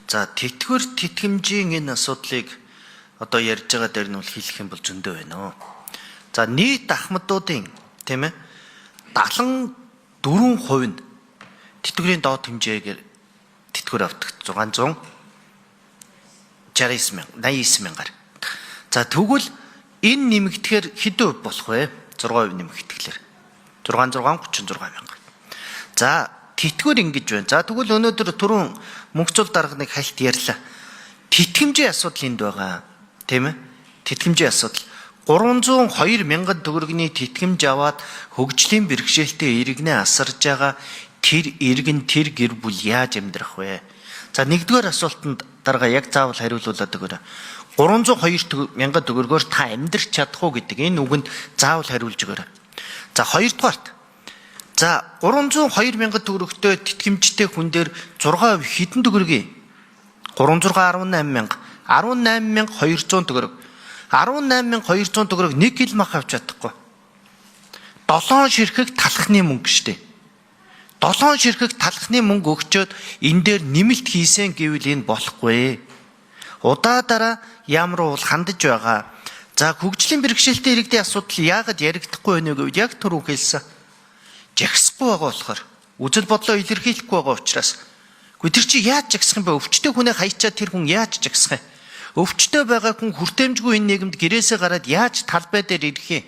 За тэтгэвэр тэтгэмжийн энэ асуудлыг одоо ярьж байгаа дээр нь бол хэлэх юм бол зөндөө байна. За нийт ахмадуудын тийм ээ 74% нь тэтгэврийн доод хэмжээгээр тэтгэвэр авдаг 689 мянгаар. За тэгвэл энэ нэмэгдэхээр хэдэн хувь болох вэ? 6% нэмэгдэхлээр 3636 мянга. За тэтгэвэр ингэж байна. За тэгвэл өнөөдөр түрүүн мөнгөцөл дарганыг хальт ярьлаа. Тэтгэмжийн асуудал энд байгаа. Тийм ээ? Тэтгэмжийн асуудал. 302 мянган төгрөгийн тэтгэмж аваад хөгжлийн бэрхшээлтэй иргэнэ асарж байгаа тэр иргэн тэр гэр бүл яаж амьдрах вэ? За нэгдүгээр асуултанд дарга яг заавал хариулуулаад өгөөрэй. 302 мянган төгрөгөөр та амьдрах чадах уу гэдэг энэ үгэнд заавал хариулж өгөөрэй. За хоёрдугаарт. За 302 мянган төгрөгтэй тэтгэмжтэй хүн дээр 6% хэдэн төгрөгийн 3618 мянга 18200 төгрөг 18200 төгрөг 1 кг мах авч чадахгүй. 7 ширхэг талхны мөнгө штэ. 7 ширхэг талхны мөнгө өгчөөд энэ дээр нэмэлт хийсэн гэвэл энэ болохгүй. Удаа ямар уул хандаж байгаа. За хөгжлийн бэрхшээлтэй иргэдийн асуудал яагаад яригдахгүй байна вэ гэвэл яг түрүү хэлсэн. Жагсахгүй байгаа болохоор үзэл бодлоо илэрхийлэхгүй байгаа учраас. Гэхдээ тэр чи яаж жагсах юм бэ? Өвчтөе хүнээ хаячаад тэр хүн яаж жагсах юм? Өвчтөе байгаа хүн хүртээмжгүй энэ нийгэмд гэрээсээ гараад яаж талбай дээр ирэх юм?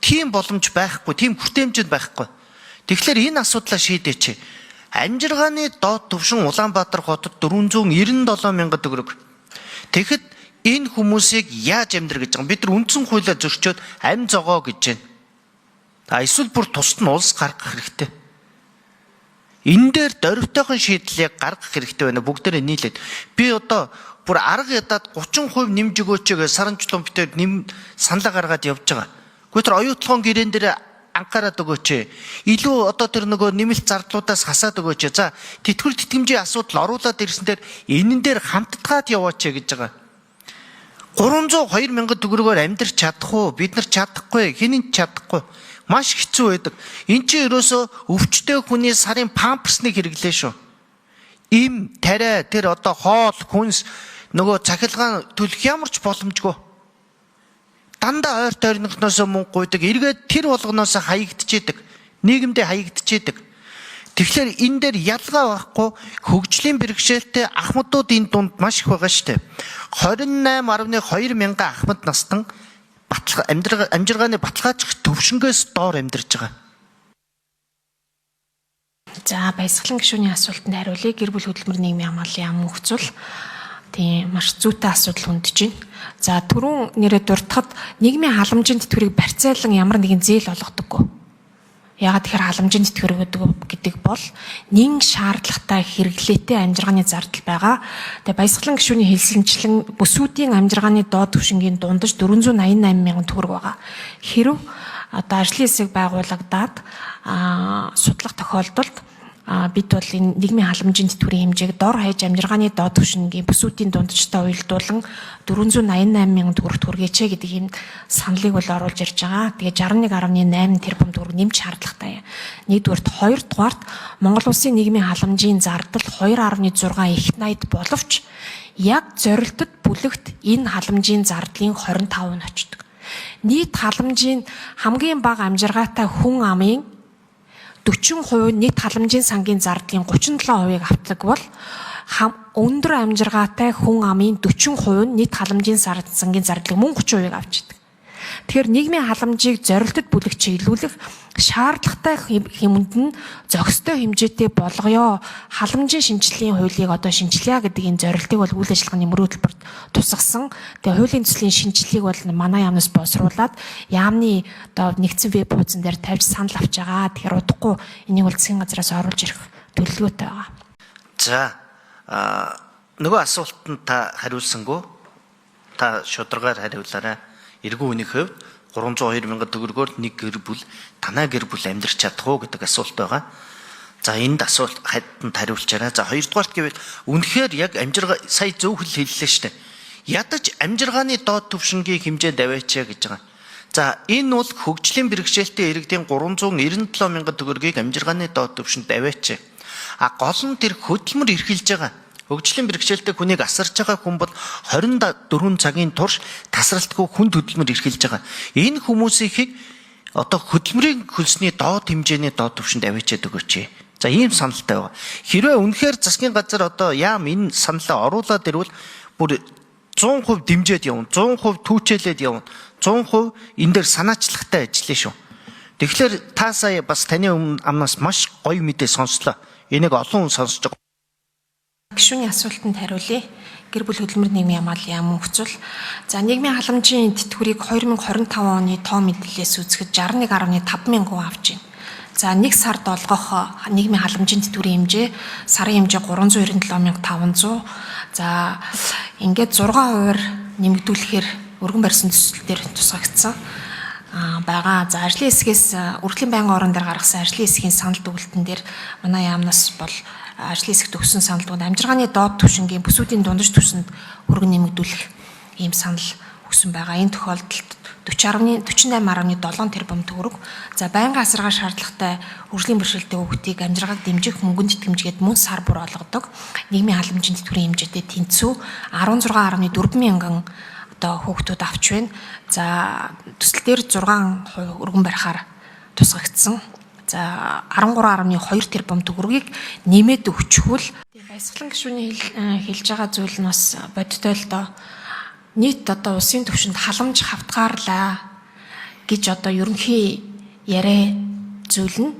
Тийм боломж байхгүй, тийм хүртээмжэд байхгүй. Тэгэхээр энэ асуудлаа шийдээч. Амжиргааны доод түвшин Улаанбаатар хотод 497 мянган төгрөг. Тэгэхэд энэ хүмүүсийг яаж амьдрах гэж байгаа? Бид нар үндсэн хуулиар зөрчөөд амь зогоо гэж байна. Эсвэл бүр тусад нь улс гаргах хэрэгтэй. Энэ дээр дөрвтойхон шийдлийг гаргах хэрэгтэй байна. Бүгдээрээ нийлээд. Би одоо бүр арга ядаад 30% нэмж өгөөч гэж саран жулуун битээр саналаа гаргаад явж байгаа. Гэхдээ тэр оюутлогын гэрээн дээр анхаарат өгөөч. Илүү одоо тэр нөгөө нэмэлт зардлуудаас хасаад өгөөч. За тэтгэвэр тэтгэмжийн асуудал оруулаад ирсэн дээр энэн дээр хамтдаад яваач гэж байгаа. 302 мянган төгрөгөөр амьдрах чадах уу? Бид нар чадахгүй. Хинэн чадахгүй. Маш хэцүү байдаг. Энд чинь ерөөсөө өвчтөе хүний сарын памперсыг хэрэглээ шүү. Им тариа тэр одоо хоол хүнс нөгөө цахилгаан төлөх ямар ч боломжгүй. Дандаа ойр тойрныхноос мөнгө гуйдаг. Эргээд тэр болгоноос хаягдчихэдэг. Нийгэмдээ хаягдчихэдэг. Тэгэхээр энэ дээр ялгаа байхгүй хөгжлийн бэрхшээлтэй ахмадуудын дунд маш их байгаа шүү дээ. 28.2 мянган ахмад настан амжиргааны баталгаачих төвшнгөөс доор амьдарч байгаа. За баясгалан гишүүний асуултанд хариулъя. Гэр бүл хөдөлмөр нийгмийн хамгааллын яам мөхцөл тийм маш зүйтэй асуудал хүндэж байна. За түрүүн нэрээ дуртахад нийгмийн халамжийн тэтгэврийг барьцаалан ямар нэгэн зээл олгодоггүй. Яагаад тэгэхээр халамжийн тэтгэвэр гэдэг бол нэн шаардлагатай хэрэглээтэй амжиргааны зардал байгаа. Тэгээ баясгалан гишүүний хэлсэнчлэн бүсүүдийн амжиргааны доод түвшингийн дундаж 488 мянган төгрөг байгаа. Хэрв одоо ажлын хэсэг байгуулагдаад судлах тохиолдолд бид бол энэ нийгмийн халамжийн тэтгэврийн хэмжээг дор хаяж амжиргааны доод түвшингийн бүсүүдийн дундажтай уялдуулан 488 мянган төгрөг түргээч гэдэг ийм саналыг бол оруулж ирж байгаа. Тэгээ 61.8 тэрбум төгрөг нэмж шаардлагатай. Нэгдүгээрт, хоёрдугаарт Монгол улсын нийгмийн халамжийн зардал 2.6 их найд боловч яг зорилтод бүлэгт энэ халамжийн зардлын 25% нь очдог. Нийт халамжийн хамгийн бага амжиргаатай хүн амын 40% нийт халамжийн сангийн зардлын 37%-ыг авдаг бол өндөр амжиргаатай хүн амын 40% нийт халамжийн сангийн зардлын мөн 30%-ыг авчдаг. Тэгэхээр нийгмийн халамжийг зорилтод бүлэгт чиглүүлэх шаардлагатай хэмнэнд нь зохистой хэмжээтэй болгоё. Халамжийн шинжилгээний хуулийг одоо шинжилье гэдэг энэ зорилтыг бол үйл ажиллагааны мөрөө төлбөрт тусгасан. Тэгээ хуулийн төслийн шинжилгээг бол манай яамнаас боловсруулад яамны одоо нэгдсэн веб хуудсан дээр тавьж санал авч байгаа. Тэгэхээр удахгүй энийг бол засгийн газраас оруулж ирэх төлөвлөгөөтэй байгаа. За нөгөө асуултанд та хариулсангүй. Та шударгаар хариулаарай. Эргэн үеийн хувьд 302 мянган төгрөгөөр нэг гэр бүл танаа гэр бүл амьдрах чадах уу гэдэг асуулт байгаа. За энд асуулт хадтанд хариулчаарай. За хоёрдугаарт гэвэл үнэхээр яг амжиргаа сая зөв хэл хэллээ шүү дээ. Ядаж амжиргааны доод түвшингийн хэмжээнд аваачаа гэж байгаа. За энэ бол хөгжлийн бэрхшээлтэй иргэдийн 397 мянган төгрөгийг амжиргааны доод түвшинд аваачаа. Гол нь тэр хөдөлмөр эрхэлж байгаа. Хөгжлийн бэрхшээлтэй хүнийг асарж байгаа хүн бол 24 цагийн турш тасралтгүй хүнд хөдөлмөр эрхэлж байгаа. Энэ хүмүүсийг одоо хөдөлмөрийн хөлсний доод хэмжээний доод түвшинд авчиад өгөөч. За ийм саналтай байгаа. Хэрвээ үнэхээр засгийн газар одоо яам энэ саналаа оруулаад ирвэл бүр 100% дэмжиж явна, 100% түүчээлээд явна, 100% энэ дээр санаачлагтай ажиллая шүү. Тэгэхээр та сая бас таны амнаас маш гоё мэдээ сонслоо. Энийг олон хүн сонсож байгаа. Гишүүний асуултанд хариулъя. Гэр бүл хөдөлмөр нийгмийн хамгааллын яам хөгжил. За нийгмийн халамжийн тэтгэврийг 2025 оны тоо мэдээлэлээс үзэхэд 61.5 мянган авч байна. За нэг сард олгох нийгмийн халамжийн тэтгэврийн хэмжээ сарын хэмжээ 397,500. За ингээд 6% нэмэгдүүлэхээр өргөн барьсан төсөл дээр тусгагдсан байгаа. За ажлын хэсгээс үргэлжлэн байнгын орон дээр гаргасан ажлын хэсгийн санал дүгэлтэн дээр манай яамнаас бол ажлын хэсэгт өгсөн санал дүгнэлт амжиргааны доод түвшингийн бүсүүдийн дундаж түвшинд өргөн нэмэгдүүлэх ийм санал өгсөн байгаа. Энэ тохиолдолд 48.7 тэрбум төгрөг. За байнгын асаргаа шаардлагатай хөгжлийн бэрхшээлтэй хүүхдийг амжиргааг дэмжих мөнгөн тэтгэмжгээд мөн сар бүр олгодог. Нийгмийн халамжийн тэтгэврийн хэмжээтэй тэнцүү 16.4 мянган одоо хүүхдүүд авч байна. За төсөл дээр 6% өргөн барихаар тусгагдсан. За 13.2 тэрбум төгрөгийг нэмээд өгчихвөл баясгалан гишүүний хэлж байгаа зүйл нь бас бодтой л доо. Нийт одоо улсын түвшинд халамж хавтгаарлаа гэж одоо ерөнхий яриа зүйл нь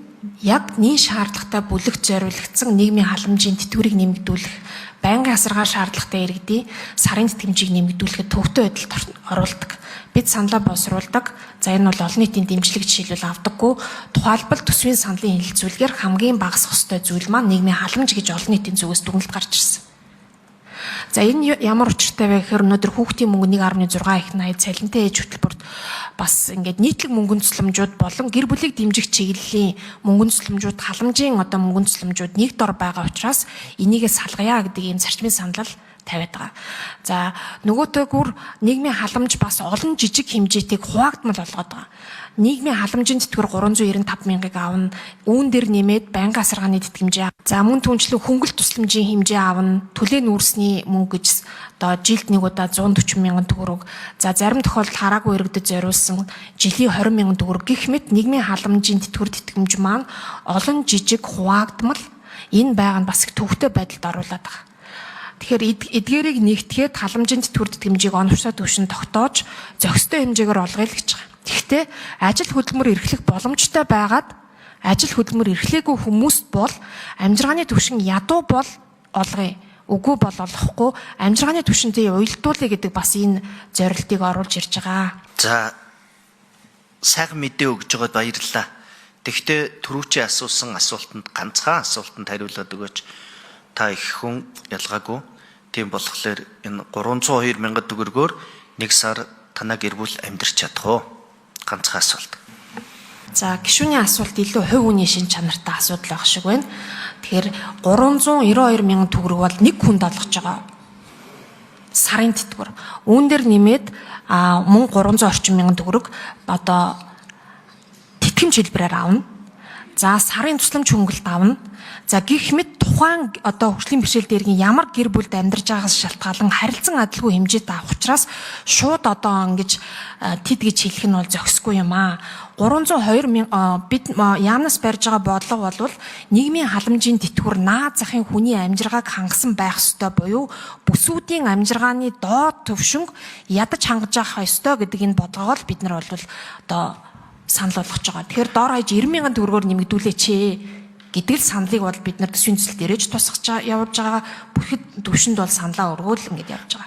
яг нийт шаардлагатай бүлэгт зориулагдсан нийгмийн халамжийн тэтгэврийг нэмэгдүүлэх, байнгын асаргаа шаардлагатай иргэдийн сарын тэтгэмжийг нэмэгдүүлэхэд төвтэй байдалд оруулдаг. Бид саналаа боловсруулдаг. За энэ бол олон нийтийн дэмжлэг жишээлбэл авдаггүй. Тухайлбал төсвийн саналын хэлэлцүүлгээр хамгийн багасах ёстой зүйл маань нийгмийн халамж гэж олон нийтийн зүгээс дүгнэлт гарч ирсэн. За энэ ямар учиртай вэ гэхээр өнөөдөр хүүхдийн мөнгө 1.6 их 80 цалинтай ээж хөтөлбөрт бас ингээд нийтлэг мөнгөн тусламжууд болон гэр бүлийг дэмжих чиглэлийн мөнгөн тусламжууд халамжийн одоо мөнгөн тусламжууд нэг дор байгаа учраас энийгээ салгая гэдэг ийм зарчмын санал тавиад байгаа. За нөгөөтэйгүр нийгмийн халамж бас олон жижиг хэмжээтэйг хуваагдмал болгоод байгаа. Нийгмийн халамжийн тэтгэвэр 395 мянгаыг авна. Үүн дээр нэмээд байнгын асаргааны тэтгэмжээ. За мөн түнчлэн хөнгөлт тусламжийн хэмжээ авна. Төлөө нүүрсний мөнгө гэж одоо жилд нэг удаа 140 мянган төгрөг. За зарим тохиолдолд хараагүй иргэдэд зориулсан жилийн 20 мянган төгрөг гэх мэт нийгмийн халамжийн тэтгэвэр тэтгэмж маань олон жижиг хуваагдмал энэ байгаанд бас их төвөгтэй байдалд оруулаад байгаа. Тэгэхээр эдгээрийг нэгтгэхэд халамжийн тэтгэвэр тэтгэмжийг оновчтой түвшинд тогтоож зохистой хэмжээгээр олгоё л гэж байгаа. Гэхдээ ажил хөдөлмөр эрхлэх боломжтой байгаад ажил хөдөлмөр эрхлээгүй хүмүүст бол амжиргааны түвшин ядуу бол олгоё. Үгүй бол олохгүй амжиргааны түвшинтэй уялдуулъя гэдэг бас энэ зорилтыг оруулж ирж байгаа. За сайхан мэдээ өгж байгаад баярлалаа. Тэгэхдээ түрүүчийн асуусан асуултанд ганцхан асуултанд хариулаад өгөөч. Та их хүн ялгаагүй. Тийм болохоор энэ 302 мянган төгрөгөөр нэг сар танаа гэр бүл амьдрч чадах уу? Ганцхан асуулт. За гишүүний асуулт илүү хувь хүний шин чанартай асуудал байх шиг байна. Тэгэхээр 392 мянган төгрөг бол нэг хүнд олгож байгаа сарын тэтгэвэр. Үүн дээр нэмээд мөн 300 орчим мянган төгрөг одоо тэтгэмж хэлбэрээр авна. За сарын тусламж хөнгөлт авна. За гэх мэт тухайн одоо хөгжлийн бэрхшээл дээргийн ямар гэр бүлд амьдарч байгаас шалтгаалan харилцан адилгүй хэмжээтэй авах учраас шууд одоо ингэж тэд гэж хэлэх нь бол зохисгүй юм аа. 302 мянга бид яамнаас барьж байгаа бодлого бол нийгмийн халамжийн тэтгэвэр наад захын хүний амжиргааг хангасан байх ёстой буюу бүсүүдийн амжиргааны доод түвшинг ядаж хангаж явах ёстой гэдэг энэ бодлогоо л бид нар бол одоо санал болгож байгаа. Тэгэхээр доор хаяж 90 мянган төгрөгөөр нэмэгдүүлээч гэдэг л саналыг бол бид нар төсвийн төсөл дээрэж тусгаж явуулж байгаа. Бүхэд төвшөнд бол саналаа өргөөл ингэж явж байгаа.